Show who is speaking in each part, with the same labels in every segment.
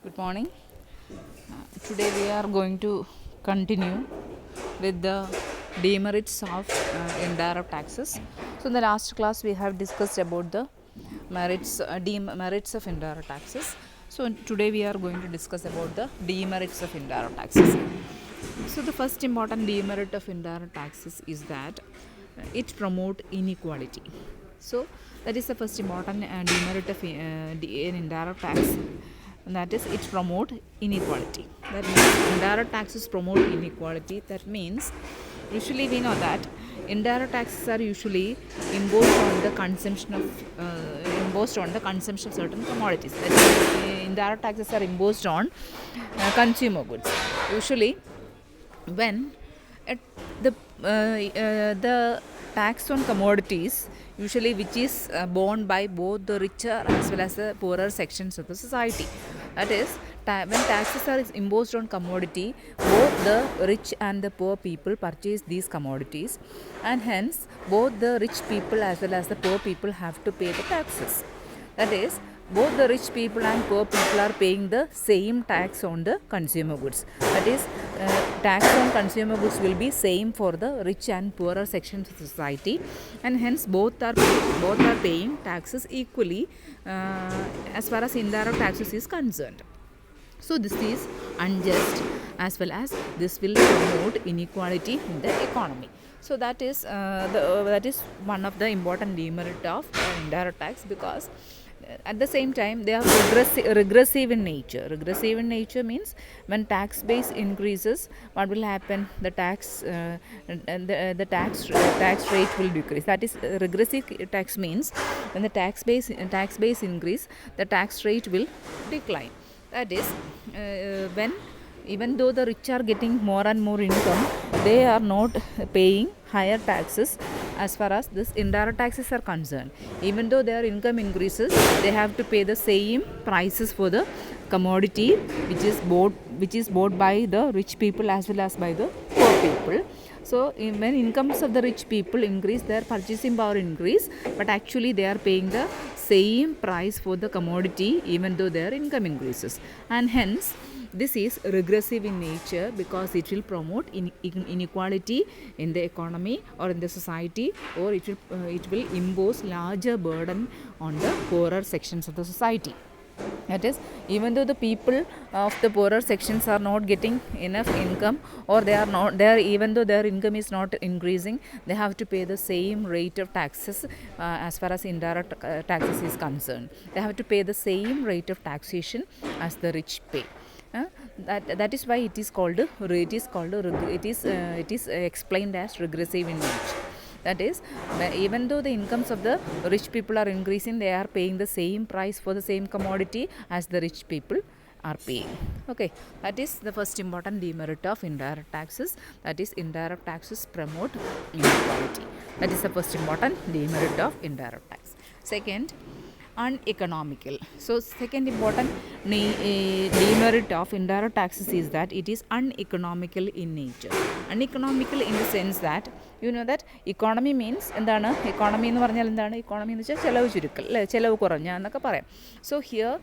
Speaker 1: Good morning. Today we are going to continue with the demerits of indirect taxes. So, in the last class, we have discussed about the merits of indirect taxes. So, today we are going to discuss about the demerits of indirect taxes. So, the first important demerit of indirect taxes is that it promote inequality. So, that is the first important demerit of an indirect tax, and that is it promote inequality. That means indirect taxes promote inequality. That means usually we know that indirect taxes are usually imposed on the consumption of certain commodities. That is, indirect taxes are imposed on consumer goods. Usually, when at the tax on commodities usually which is borne by both the richer as well as the poorer sections of the society. That is, when taxes are imposed on commodity, both the rich and the poor people purchase these commodities, and hence both the rich people as well as the poor people have to pay the taxes. That is, both the rich people and poor people are paying the same tax on the consumer goods. That is, tax on consumer goods will be same for the rich and poorer sections of society, and hence both are paying taxes equally as far as indirect taxes is concerned. So this is unjust, as well as this will promote inequality in the economy. So that is one of the important demerit of indirect tax, because at the same time they are regressive in nature. Regressive in nature means when tax base increases, what will happen? The tax rate will decrease. That is, regressive tax means when the tax base increase, the tax rate will decline. That is, when even though the rich are getting more and more income, they are not paying higher taxes as far as this indirect taxes are concerned. Even though their income increases, they have to pay the same prices for the commodity which is bought by the rich people as well as by the poor people. So when incomes of the rich people increase, their purchasing power increase, but actually they are paying the same price for the commodity even though their income increases, and hence this is regressive in nature, because it will promote inequality in the economy or in the society, or it will impose larger burden on the poorer sections of the society. That is, even though the people of the poorer sections are not getting enough income, or they are not there, even though their income is not increasing, they have to pay the same rate of taxes as far as indirect taxes is concerned. They have to pay the same rate of taxation as the rich pay. That is why it is explained as regressive in nature. That is, even though the incomes of the rich people are increasing, they are paying the same price for the same commodity as the rich people are paying. Okay, that is the first important demerit of indirect taxes. That is, indirect taxes promote inequality. That is the first important demerit of indirect tax. Second, uneconomical. So second important demerit of indirect taxes is that it is uneconomical in nature. Uneconomical in the sense that, you know that economy means എന്താണ്? Economy എന്ന് പറഞ്ഞാൽ എന്താണ്? Economy എന്ന് വെച്ചാൽ ചെലവ് ചുരുക്കൽ, അല്ലേ? ചെലവ് കുറഞ്ഞ എന്നൊക്കെ പറയാം. So here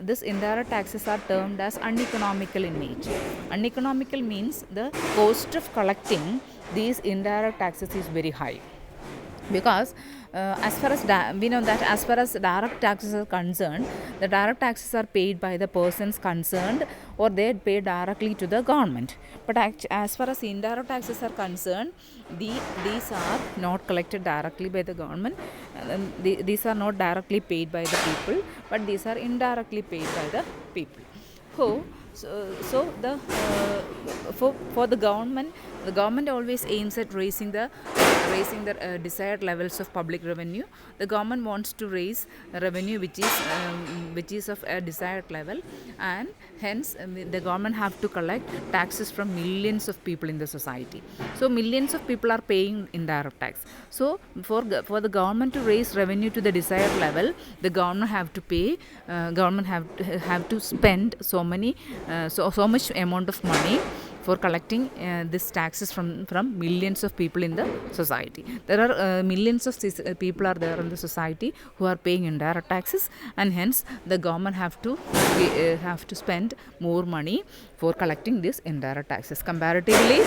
Speaker 1: this indirect taxes are termed as uneconomical in nature. Uneconomical means the cost of collecting these indirect taxes is very high, because as far as we know that as far as direct taxes are concerned, the direct taxes are paid by the persons concerned, or they pay directly to the government. But as far as indirect taxes are concerned, these are not collected directly by the government. These are not directly paid by the people, but these are indirectly paid by the people. So the for the government always aims at raising the desired levels of public revenue. The government wants to raise revenue which is of a desired level, and hence the government have to collect taxes from millions of people in the society. So millions of people are paying indirect tax. So for the government to raise revenue to the desired level, the government have to pay government have to spend so much amount of money for collecting these taxes from millions of people in the society. There are millions of people are there in the society who are paying indirect taxes, and hence the government have to spend more money for collecting these indirect taxes. Comparatively,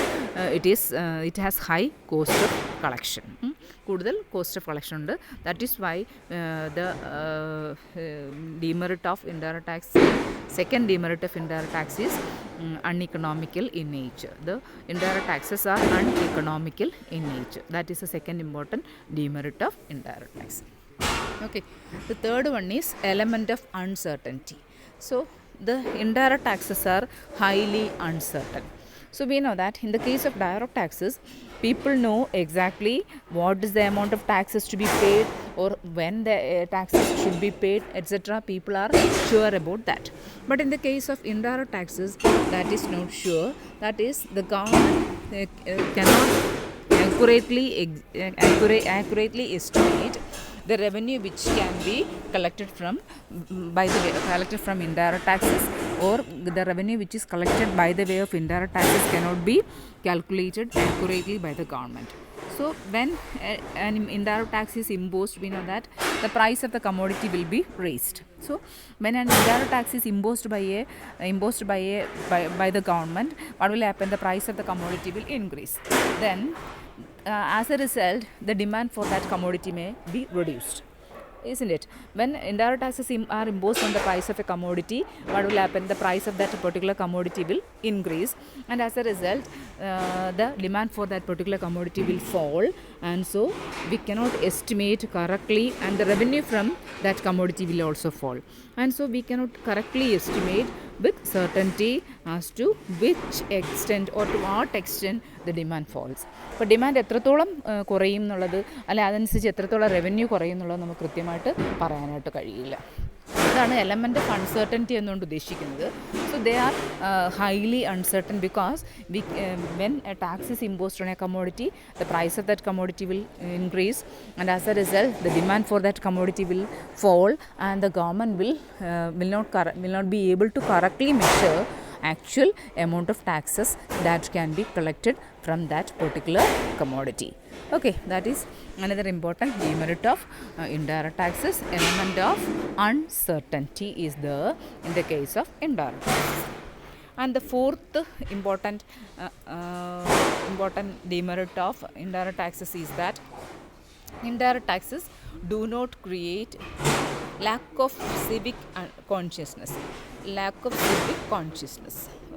Speaker 1: it has high cost of collection. കൂടുതൽ cost of collection ഉണ്ട്. That is why the demerit of indirect tax, second demerit of indirect tax is uneconomical in nature. The indirect taxes are uneconomical in nature. That is the second important demerit of indirect tax. Okay, the third one is element of uncertainty. So the indirect taxes are highly uncertain. So we know that in the case of direct taxes, people know exactly what is the amount of taxes to be paid, or when the taxes should be paid, etc. People are sure about that. But in the case of indirect taxes, that is not sure. That is, the government cannot accurately estimate the revenue which can be collected from indirect taxes, or the revenue which is collected by the way of indirect taxes cannot be calculated accurately by the government. So when an indirect tax is imposed, we know that the price of the commodity will be raised. So when an indirect tax is imposed by the government, what will happen? The price of the commodity will increase. Then as a result, the demand for that commodity may be reduced, isn't it? When indirect taxes are imposed on the price of a commodity, what will happen? The price of that particular commodity will increase, and as a result, the demand for that particular commodity will fall, and so we cannot estimate correctly, and the revenue from that commodity will also fall, and so we cannot correctly estimate with certainty as to which extent or to what extent the demand falls. അപ്പോൾ demand എത്രത്തോളം കുറയും എന്നുള്ളത്, അല്ലെ അതനുസരിച്ച് എത്രത്തോളം revenue കുറയും എന്നുള്ളത് നമുക്ക് കൃത്യമായിട്ട് പറയാനായിട്ട് കഴിയില്ല. അതാണ് എലമെൻ്റ് ഓഫ് അൺസർട്ടൻറ്റി എന്നുകൊണ്ട് ഉദ്ദേശിക്കുന്നത്. So they are highly uncertain because when a tax is imposed on a commodity, the price of that commodity will increase, and as a result the demand for that commodity will fall, and the government will not be able to correctly measure actual amount of taxes that can be collected from that particular commodity. Okay, that is another important demerit of indirect taxes. Element of uncertainty is there in the case of indirect taxes. And the fourth important demerit of indirect taxes is that indirect taxes do not create lack of civic consciousness.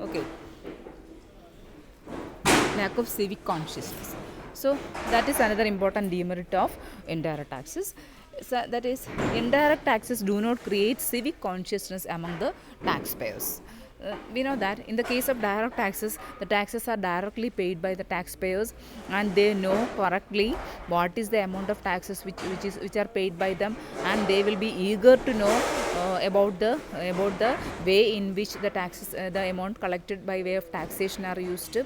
Speaker 1: Okay, lack of civic consciousness. So that is another important demerit of indirect taxes. So that is, indirect taxes do not create civic consciousness among the taxpayers. We know that in the case of direct taxes, the taxes are directly paid by the taxpayers, and they know correctly what is the amount of taxes which are paid by them, and they will be eager to know about the way in which the taxes, the amount collected by way of taxation are used,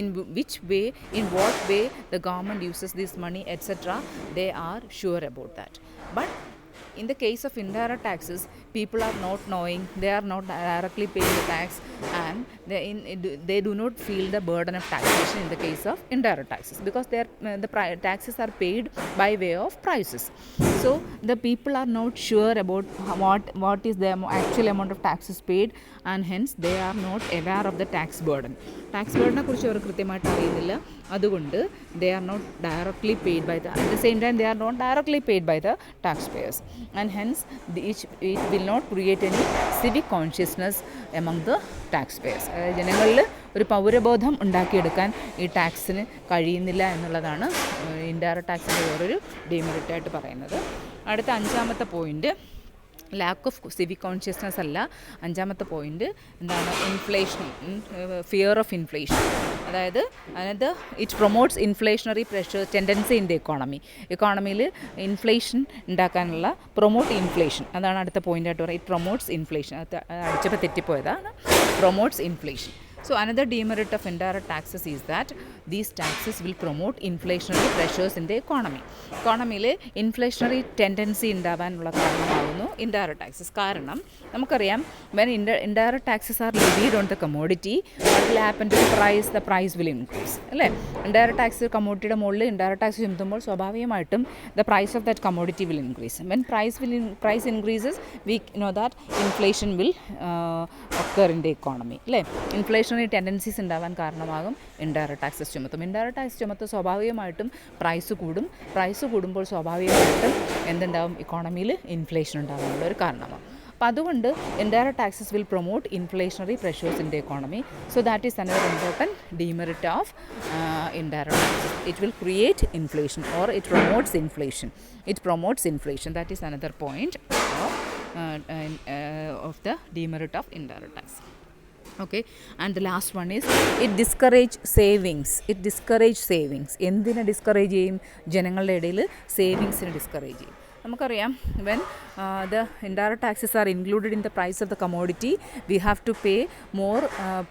Speaker 1: in what way the government uses this money, etc. They are sure about that. But in the case of indirect taxes, people are not knowing, they are not directly paying the tax, and they do not feel the burden of taxation in the case of indirect taxes, because taxes are paid by way of prices. So the people are not sure about what is the actual amount of taxes paid, and hence they are not aware of the tax burden. Tax burden കുറിച്ച് അവർ കൃത്യമായിട്ട് അറിയുന്നില്ല. അതുകൊണ്ട് they are not directly paid by at the same time they are not directly paid by the taxpayers, and hence it will not create any civic consciousness among the taxpayers. ജനങ്ങളിൽ ഒരു പൗരബോധം ഉണ്ടാക്കിയെടുക്കാൻ ഈ ടാക്സിന് കഴിയുന്നില്ല എന്നുള്ളതാണ് ഇൻഡയറക്റ്റ് ടാക്സിൻ്റെ വേറൊരു ഡിമെറിറ്റായിട്ട് പറയുന്നത്. അടുത്ത അഞ്ചാമത്തെ point lack of civic consciousness അല്ല. അഞ്ചാമത്തെ പോയിൻ്റ് എന്താണ്? Inflation, fear of inflation. അതായത് it promotes inflationary pressure tendency in the ഇക്കോണമിയിൽ ഇൻഫ്ലേഷൻ ഉണ്ടാക്കാനുള്ള പ്രൊമോട്ട് ഇൻഫ്ലേഷൻ, അതാണ് അടുത്ത പോയിൻ്റായിട്ട് പറയുന്നത്. It promotes inflation. അടിച്ചപ്പോൾ തെറ്റിപ്പോയതാണ്. Promotes inflation. So another demerit of indirect taxes is that these taxes will promote inflationary pressures in the economy. എക്കോണമിയിൽ inflationary tendency ഉണ്ടാവാനുള്ള കാരണമാകുന്നു ഇൻഡയറക്റ്റ് ടാക്സസ്. കാരണം നമുക്കറിയാം, when indirect taxes are levied on the commodity, what will happen to the price will increase, അല്ലേ? Indirect tax കമ്മോഡിറ്റിയുടെ മുകളിൽ indirect tax ചുമത്തുമ്പോൾ സ്വാഭാവികമായിട്ടും the price of that commodity will increase. When price increases, we know that inflation will occur in the economy, അല്ലേ? Inflationary tendencies ഉണ്ടാവാൻ കാരണമാകും indirect taxes ചുമത്തും. Indirect tax ചുമത്തും സ്വാഭാവികമായിട്ടും price കൂടുമ്പോൾ സ്വാഭാവികമായിട്ടും എന്തുണ്ടാവും? ഇക്കോണമിയിൽ ഇൻഫ്ലേഷൻ ഉണ്ടാകാനുള്ള ഒരു കാരണമാണ്. അപ്പോൾ അതുകൊണ്ട് indirect taxes will promote inflationary pressures in the economy. So that is another important demerit of indirect taxes. It will create inflation, or it promotes inflation. That is another point of the demerit of indirect tax. Okay, and the last one is it discourage savings. എന്തിനെ discourage ചെയ്യും? ജനങ്ങളുടെ ഇടയിൽ സേവിങ്സിനെ discourage ചെയ്യും. നമുക്കറിയാം, when the indirect taxes are included in the price of the commodity, we have to pay more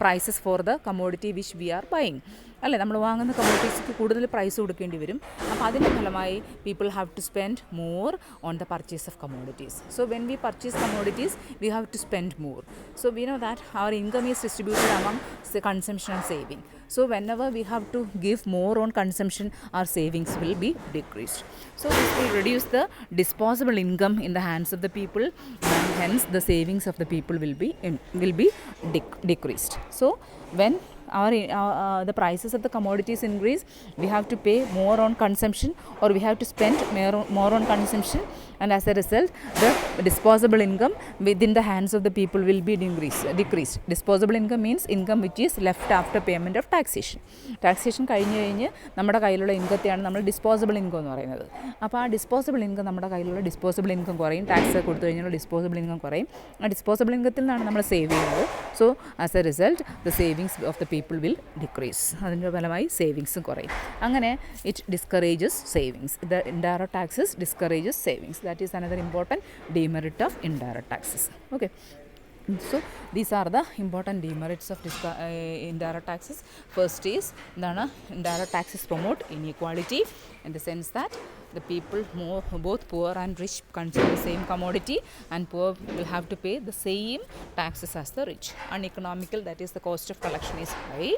Speaker 1: prices for the commodity which we are buying, അല്ലേ? നമ്മൾ വാങ്ങുന്ന കമ്മോഡിറ്റീസിക്ക് കൂടുതൽ പ്രൈസ് കൊടുക്കേണ്ടി വരും. അപ്പോൾ അതിൻ്റെ ഫലമായി people have to spend more on the purchase of commodities. So when we purchase commodities, we have to spend more. So we know that our income is distributed among consumption and saving. So whenever we have to give more on consumption, our savings will be decreased. So this will reduce the disposable income in the hands of the people, and hence the savings of the people will be decreased. So when the prices of the commodities increase, we have to pay more on consumption, or we have to spend more on consumption, and as a result the disposable income within the hands of the people will be decreased. Disposable income means income which is left after payment of taxation കഴിഞ്ഞ് നമ്മുടെ കയ്യിലുള്ള ഇൻകത്തെയാണ് നമ്മൾ disposable income എന്ന് പറയുന്നത്. അപ്പോൾ ആ disposable income, നമ്മുടെ കയ്യിലുള്ള ഡിസ്പോസിബിൾ ഇൻകം കുറയും. ടാക്സ് കൊടുത്തു കഴിഞ്ഞാൽ ഡിസ്പോസിബിൾ ഇൻകം കുറയും. ആ ഡിസ്പോസിബിൾ ഇൻകത്തിൽ നിന്നാണ് നമ്മൾ സേവ് ചെയ്യുന്നത്. So as a result the savings of the people will decrease. അതിൻ്റെ ഫലമായി സേവിങ്സും കുറയും. അങ്ങനെ it discourages savings. The indirect taxes discourages savings. That is another important demerit of indirect taxes. Okay, so these are the important demerits of indirect taxes. First is indirect taxes promote inequality, in the sense that the people both poor and rich consume the same commodity, and poor will have to pay the same taxes as the rich. Uneconomical, that is the cost of collection is high.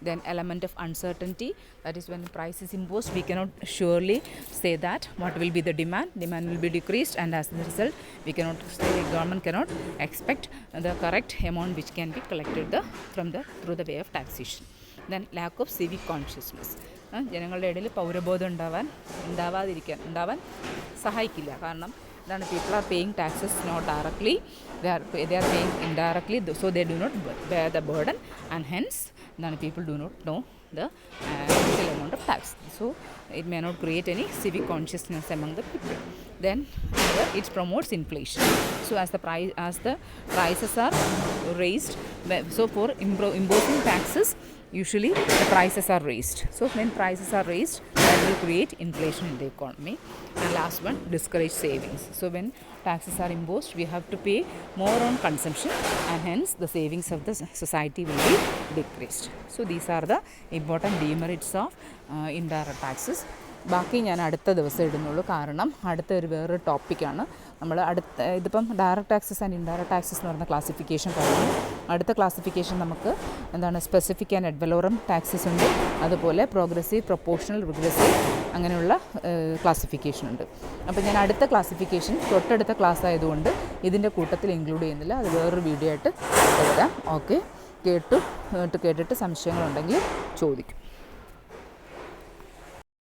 Speaker 1: Then element of uncertainty, that is when the price is imposed, we cannot surely say that what will be the demand will be decreased, and as a result we cannot say, government cannot expect the correct amount which can be collected through the way of taxation. Then lack of civic consciousness. ജനങ്ങളുടെ ഇടയിൽ പൗരബോധം ഉണ്ടാവാൻ സഹായിക്കില്ല. കാരണം എന്താണ്? People are paying taxes not directly, they are paying indirectly, so they do not bear the burden, and hence people do not know the actual amount of tax. So it may not create any civic consciousness among the people. Then it promotes inflation. So as the prices are raised, so for imposing taxes, usually the prices are raised. So when prices are raised, that will create inflation in the economy. And last one, discourage savings. So when taxes are imposed, we have to pay more on consumption, and hence the savings of the society will be decreased. So these are the important demerits of indirect taxes. ബാക്കി ഞാൻ അടുത്ത ദിവസം ഇടുന്നുള്ളൂ. കാരണം അടുത്തൊരു വേറൊരു ടോപ്പിക്കാണ്. നമ്മൾ ഇതിപ്പം direct taxes and indirect taxes എന്ന് പറയുന്ന ക്ലാസിഫിക്കേഷൻ കഴിഞ്ഞു. അടുത്ത ക്ലാസിഫിക്കേഷൻ നമുക്ക് സ്പെസിഫിക് ആൻഡ് അഡ് വലോറം ടാക്സസ് ഉണ്ട്, അതുപോലെ പ്രോഗ്രസീവ്, പ്രൊപ്പോർഷണൽ, റിഗ്രസീവ്, അങ്ങനെയുള്ള ക്ലാസിഫിക്കേഷൻ ഉണ്ട്. അപ്പോൾ ഞാൻ അടുത്ത ക്ലാസിഫിക്കേഷൻ തൊട്ടടുത്ത ക്ലാസ് ആയതുകൊണ്ട് ഇതിൻ്റെ കൂട്ടത്തിൽ ഇൻക്ലൂഡ് ചെയ്യുന്നില്ല. അത് വേറൊരു വീഡിയോ ആയിട്ട് തരാം. ഓക്കെ, കേട്ടിട്ട് സംശയങ്ങളുണ്ടെങ്കിൽ ചോദിക്കും.